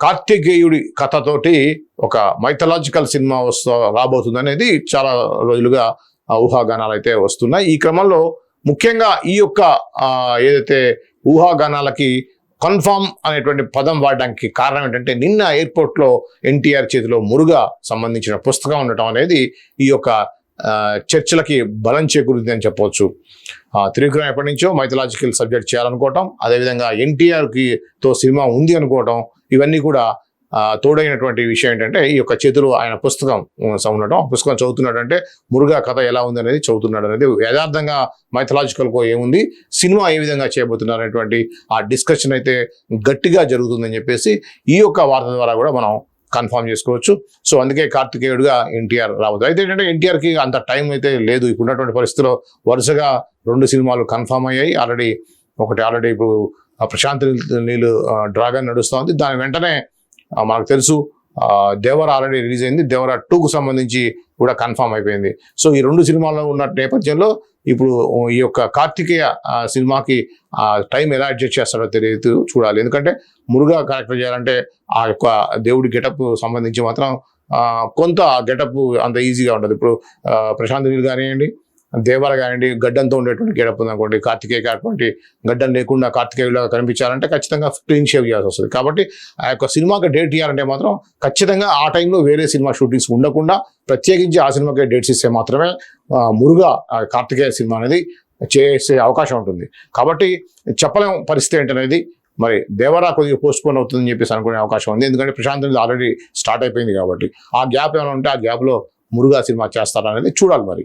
కార్తికేయుడి కథతోటి ఒక mythological cinema రాబోతుంది అనేది చాలా రోజులుగా ఊహాగానాలు అయితే వస్తున్నాయి. ఈ క్రమంలో ముఖ్యంగా ఈ యొక్క ఏదైతే ఊహాగానాలకి కన్ఫామ్ అనేటువంటి పదం వాడడానికి కారణం ఏంటంటే నిన్న ఎయిర్పోర్ట్లో ఎన్టీఆర్ చేతిలో మురుగా సంబంధించిన పుస్తకం ఉండటం అనేది ఈ యొక్క చర్చలకి బలం చేకూరుతుంది అని చెప్పవచ్చు. త్రివిక్రమ్ ఎప్పటి నుంచో మైథలాజికల్ సబ్జెక్ట్ చేయాలనుకోవటం, అదేవిధంగా ఎన్టీఆర్తో సినిమా ఉంది అనుకోవటం, ఇవన్నీ కూడా తోడైనటువంటి విషయం ఏంటంటే ఈ యొక్క చేతిలో ఆయన పుస్తకం ఉండటం. పుస్తకం చదువుతున్నాడు అంటే మురుగా కథ ఎలా ఉంది అనేది చదువుతున్నాడు అనేది యథార్థంగా మైథలాజికల్గా ఏముంది, సినిమా ఏ విధంగా చేయబోతున్నారు అనేటువంటి ఆ డిస్కషన్ అయితే గట్టిగా జరుగుతుందని చెప్పేసి ఈ యొక్క వార్త ద్వారా కూడా మనం కన్ఫర్మ్ చేసుకోవచ్చు. సో అందుకే కార్తికేయుడుగా ఎన్టీఆర్ రావద్దు. అయితే ఏంటంటే ఎన్టీఆర్కి అంత టైం అయితే లేదు. ఇప్పుడున్నటువంటి పరిస్థితిలో వరుసగా 2 సినిమాలు కన్ఫర్మ్ అయ్యాయి. ఆల్రెడీ ఇప్పుడు ప్రశాంత్ నీళ్ళు డ్రాగన్ నడుస్తుంది. దాని వెంటనే మనకు తెలుసు దేవర ఆల్రెడీ రిలీజ్ అయింది. దేవర 2కు సంబంధించి కూడా కన్ఫర్మ్ అయిపోయింది. సో ఈ 2 సినిమాల్లో ఉన్న నేపథ్యంలో ఇప్పుడు ఈ యొక్క కార్తికేయ సినిమాకి టైం ఎలా అడ్జస్ట్ చేస్తాడో తెలియదు, చూడాలి. ఎందుకంటే మురుగా క్యారెక్టర్ చేయాలంటే ఆ యొక్క దేవుడి గెటప్ సంబంధించి మాత్రం కొంత గెటప్ అంత ఈజీగా ఉండదు. ఇప్పుడు ప్రశాంత్ నీల్ కానివ్వండి, దేవర కానివ్వండి, గడ్డంతో ఉండేటువంటి గెటప్ ఉందనుకోండి, కార్తికేయ అటువంటి గడ్డం లేకుండా కార్తికేయులాగా కనిపించాలంటే ఖచ్చితంగా క్లీన్ షేవ్ చేయాల్సి వస్తుంది. కాబట్టి ఆ యొక్క సినిమాకి డేట్ ఇవ్వాలంటే మాత్రం ఖచ్చితంగా ఆ టైంలో వేరే సినిమా షూటింగ్స్ ఉండకుండా ప్రత్యేకించి ఆ సినిమాకి డేట్స్ ఇస్తే మాత్రమే మురుగా కార్తికేయ సినిమా అనేది చేసే అవకాశం ఉంటుంది. కాబట్టి చెప్పలేం పరిస్థితి ఏంటనేది. మరి దేవరా కొద్దిగా పోస్ట్పోన్ అవుతుందని చెప్పేసి అనుకునే అవకాశం ఉంది. ఎందుకంటే ప్రశాంత్ ఆల్రెడీ స్టార్ట్ అయిపోయింది కాబట్టి ఆ గ్యాప్ ఏమైనా ఉంటే ఆ గ్యాప్లో మురుగా సినిమా చేస్తారనేది చూడాలి మరి.